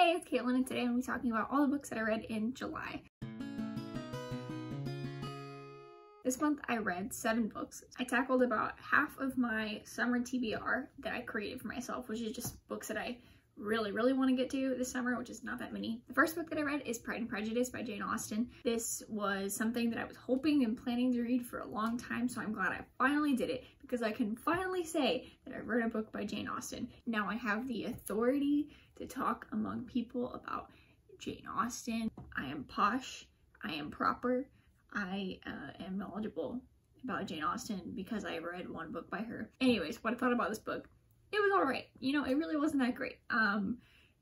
Hey, it's Caitlin, and today I'm going to be talking about all the books that I read in July. This month I read 7 books. I tackled about half of my summer TBR that I created for myself, which is just books that I really want to get to this summer, which is not that many. The first book that I read is Pride and Prejudice by Jane Austen. This was something that I was hoping and planning to read for a long time, so I'm glad I finally did it because I can finally say that I've read a book by Jane Austen. Now I have the authority to talk among people about Jane Austen. I am posh, I am proper, I am knowledgeable about Jane Austen because I read one book by her. Anyways, what I thought about this book, it was alright. You know, it really wasn't that great.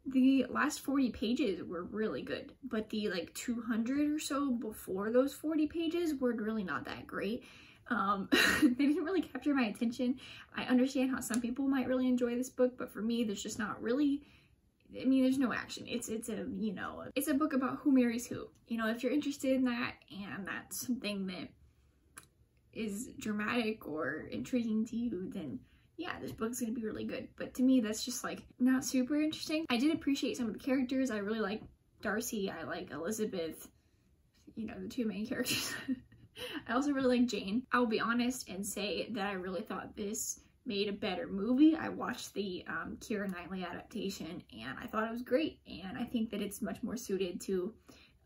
The last 40 pages were really good, but the like 200 or so before those 40 pages were really not that great. They didn't really capture my attention. I understand how some people might really enjoy this book, but for me, there's just not really, I mean, there's no action. It's a, you know, it's a book about who marries who. You know, if you're interested in that and that's something that is dramatic or intriguing to you, then yeah, this book's gonna be really good. But to me, that's just like not super interesting. I did appreciate some of the characters. I really like Darcy. I like Elizabeth, you know, the 2 main characters. I also really like Jane. I'll be honest and say that I really thought this made a better movie. I watched the Keira Knightley adaptation and I thought it was great. And I think that it's much more suited to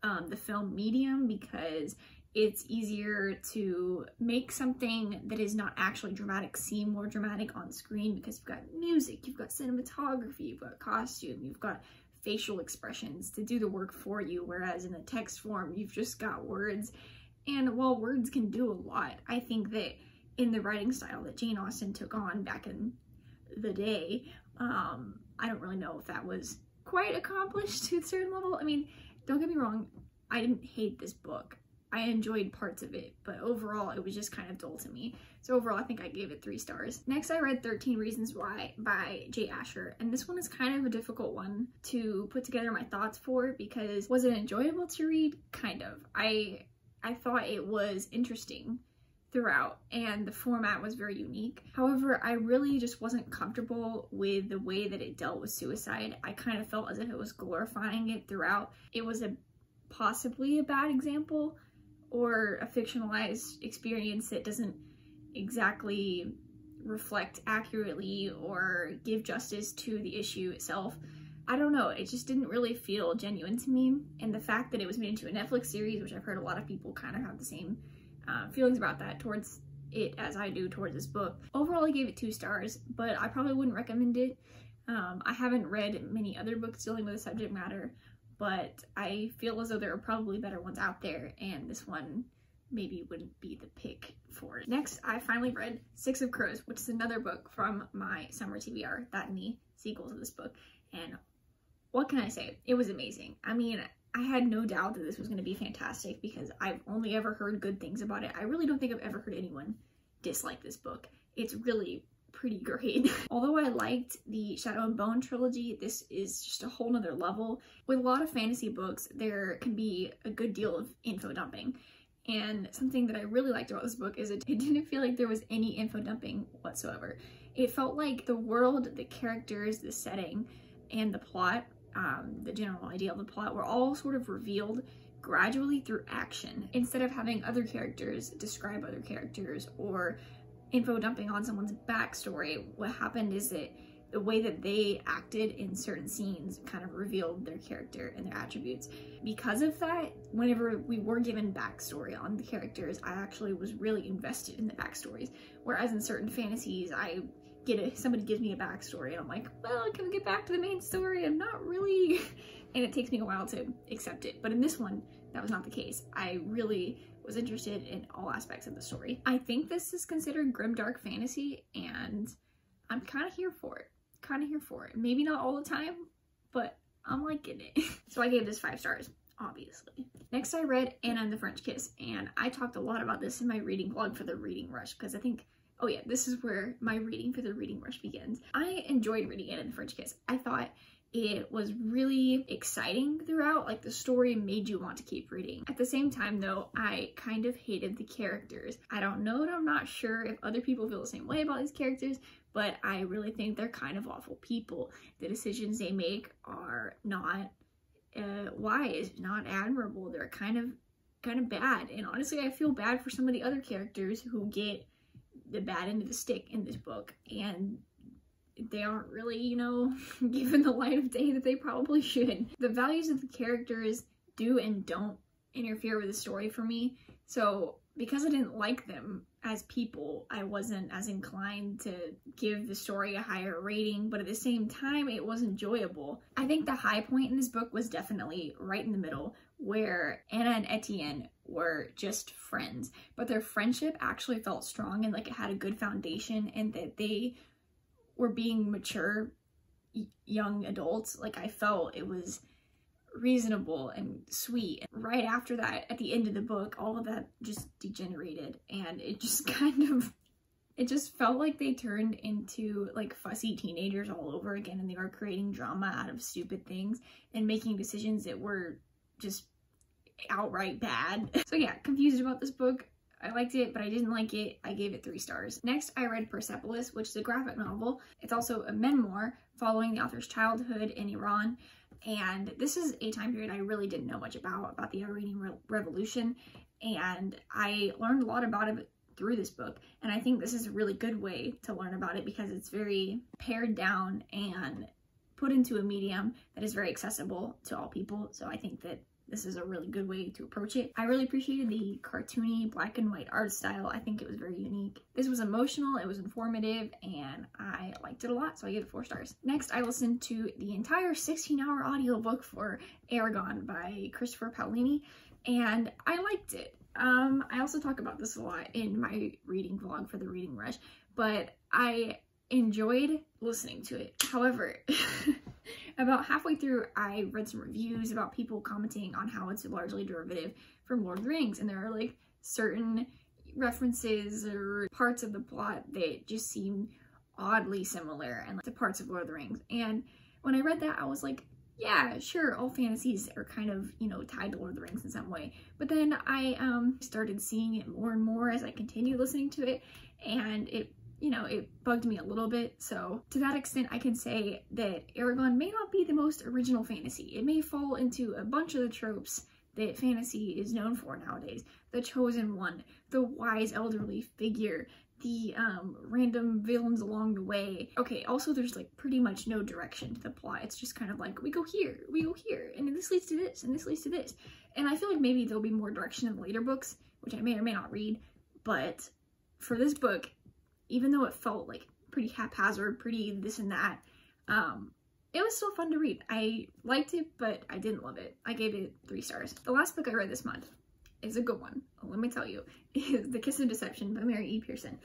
the film medium because it's easier to make something that is not actually dramatic seem more dramatic on screen because you've got music, you've got cinematography, you've got costume, you've got facial expressions to do the work for you, whereas in the text form, you've just got words. And while words can do a lot, I think that in the writing style that Jane Austen took on back in the day, I don't really know if that was quite accomplished to a certain level. I mean, don't get me wrong, I didn't hate this book. I enjoyed parts of it, but overall it was just kind of dull to me. So overall I think I gave it 3 stars. Next I read 13 Reasons Why by J. Asher, and this one is kind of a difficult one to put together my thoughts for because was it enjoyable to read? Kind of. I thought it was interesting throughout and the format was very unique. However, I really just wasn't comfortable with the way that it dealt with suicide. I kind of felt as if it was glorifying it throughout. It was possibly a bad example or a fictionalized experience that doesn't exactly reflect accurately or give justice to the issue itself. I don't know, it just didn't really feel genuine to me. And the fact that it was made into a Netflix series, which I've heard a lot of people kind of have the same feelings about that towards it as I do towards this book. Overall, I gave it 2 stars, but I probably wouldn't recommend it. I haven't read many other books dealing with the subject matter, but I feel as though there are probably better ones out there, and this one maybe wouldn't be the pick for it. Next, I finally read 6 of Crows, which is another book from my summer TBR, that and the sequel to this book, and what can I say? It was amazing. I mean, I had no doubt that this was going to be fantastic because I've only ever heard good things about it. I really don't think I've ever heard anyone dislike this book. It's really pretty great. Although I liked the Shadow and Bone trilogy, this is just a whole nother level. With a lot of fantasy books, there can be a good deal of info dumping. And something that I really liked about this book is it didn't feel like there was any info dumping whatsoever. It felt like the world, the characters, the setting, and the plot, the general idea of the plot were all sort of revealed gradually through action instead of having other characters describe other characters or info dumping on someone's backstory. What happened is that the way that they acted in certain scenes kind of revealed their character and their attributes. Because of that, whenever we were given backstory on the characters, I actually was really invested in the backstories. Whereas in certain fantasies, somebody gives me a backstory and I'm like, well, can we get back to the main story? I'm not really, and it takes me a while to accept it. But in this one, that was not the case. I really was interested in all aspects of the story. I think this is considered grimdark fantasy and I'm kind of here for it. Maybe not all the time, but I'm liking it. So I gave this 5 stars, obviously. Next I read Anna and the French Kiss, and I talked a lot about this in my reading blog for the Reading Rush because I think, oh yeah, this is where my reading for the Reading Rush begins. I enjoyed reading Anna and the French Kiss. I thought it was really exciting throughout, like the story made you want to keep reading. At the same time though, I kind of hated the characters. I don't know and I'm not sure if other people feel the same way about these characters, but I really think they're kind of awful people. The decisions they make are not wise, not admirable. They're kind of bad. And honestly, I feel bad for some of the other characters who get the bad end of the stick in this book, and they aren't really, you know, given the light of day that they probably should. The values of the characters do and don't interfere with the story for me. So because I didn't like them as people, I wasn't as inclined to give the story a higher rating, but at the same time, it was enjoyable. I think the high point in this book was definitely right in the middle, where Anna and Etienne were just friends, but their friendship actually felt strong and like it had a good foundation, and that they were being mature young adults. Like, I felt it was reasonable and sweet. Right after that, at the end of the book, all of that just degenerated, and it just it just felt like they turned into like fussy teenagers all over again, and they were creating drama out of stupid things and making decisions that were just outright bad. So yeah, confused about this book. I liked it, but I didn't like it. I gave it 3 stars. Next, I read Persepolis, which is a graphic novel. It's also a memoir following the author's childhood in Iran. And this is a time period I really didn't know much about the Iranian Revolution. And I learned a lot about it through this book. And I think this is a really good way to learn about it because it's very pared down and put into a medium that is very accessible to all people. So I think that this is a really good way to approach it. I really appreciated the cartoony black and white art style. I think it was very unique. This was emotional, it was informative, and I liked it a lot, so I gave it 4 stars. Next, I listened to the entire 16-hour audiobook for Eragon by Christopher Paolini, and I liked it. I also talk about this a lot in my reading vlog for the Reading Rush, but I enjoyed listening to it. However, about halfway through, I read some reviews about people commenting on how it's largely derivative from Lord of the Rings, and there are like certain references or parts of the plot that just seem oddly similar and like to parts of Lord of the Rings. And when I read that, I was like, yeah, sure, all fantasies are kind of, you know, tied to Lord of the Rings in some way. But then I started seeing it more and more as I continued listening to it, and it bugged me a little bit. So to that extent, I can say that Eragon may not be the most original fantasy. It may fall into a bunch of the tropes that fantasy is known for nowadays. The chosen one, the wise elderly figure, the random villains along the way. Okay, also there's like pretty much no direction to the plot. It's just kind of like, we go here, and this leads to this, and this leads to this. And I feel like maybe there'll be more direction in the later books, which I may or may not read, but for this book, even though it felt like pretty haphazard, pretty this and that, it was still fun to read. I liked it, but I didn't love it. I gave it 3 stars. The last book I read this month is a good one, let me tell you, is The Kiss of Deception by Mary E. Pearson.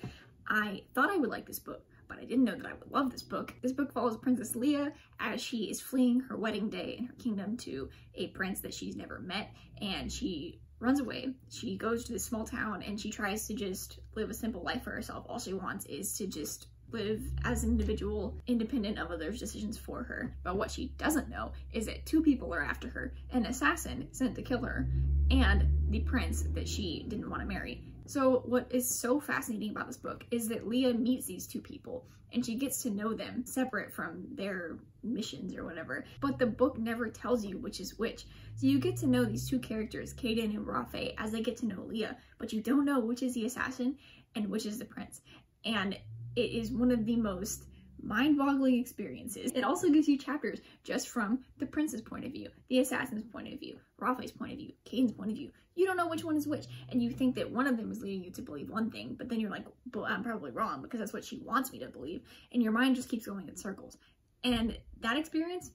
I thought I would like this book, but I didn't know that I would love this book. This book follows Princess Leia as she is fleeing her wedding day in her kingdom to a prince that she's never met, and she runs away. She goes to this small town and she tries to just live a simple life for herself. All she wants is to just live as an individual, independent of others' decisions for her. But what she doesn't know is that 2 people are after her: an assassin sent to kill her, and the prince that she didn't want to marry. So what is so fascinating about this book is that Leia meets these 2 people and she gets to know them separate from their missions or whatever, but the book never tells you which is which. So you get to know these 2 characters, Kaden and Rafe, as they get to know Leia, but you don't know which is the assassin and which is the prince. And it is one of the most mind-boggling experiences. It also gives you chapters just from the prince's point of view, the assassin's point of view, Rafe's point of view, Kaden's point of view. You don't know which one is which, and you think that one of them is leading you to believe one thing, but then you're like, but I'm probably wrong because that's what she wants me to believe, and your mind just keeps going in circles. And that experience,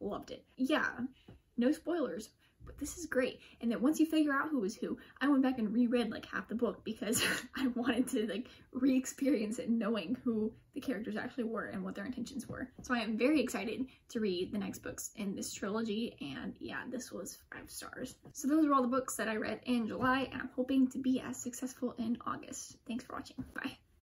loved it. Yeah, no spoilers, but this is great. And then once you figure out who was who, I went back and reread like half the book because I wanted to like re-experience it knowing who the characters actually were and what their intentions were. So I am very excited to read the next books in this trilogy, and yeah, this was 5 stars. So those are all the books that I read in July, and I'm hoping to be as successful in August. Thanks for watching. Bye.